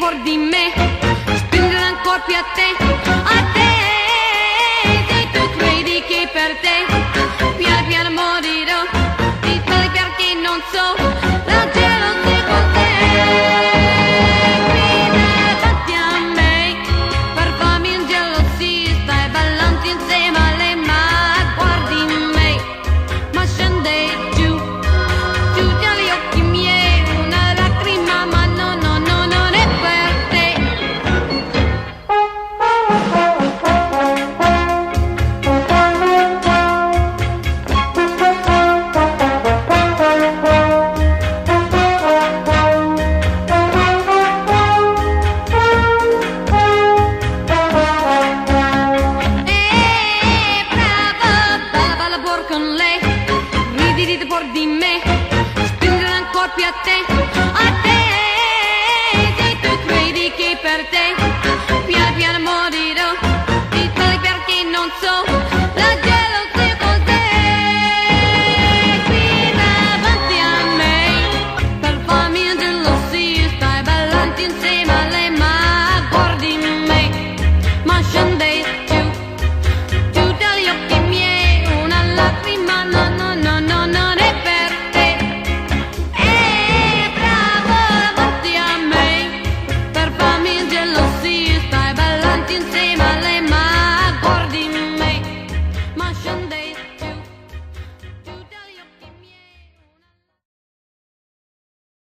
fuori di me, spingere ancora più a te, se tu credi che per te piano piano morirò, ti sbagli perché non so la gelosia con te. Vieni davanti a me per farmi un gelosia, stai ballando insieme a lei, ma guardi me, ma scende giù dagli occhi miei, una lacrima, ma no, no, no, non è per te. Brava, balla fuori con lei, ridi fuori di me, spingere ancora più a te, se tu credi che per te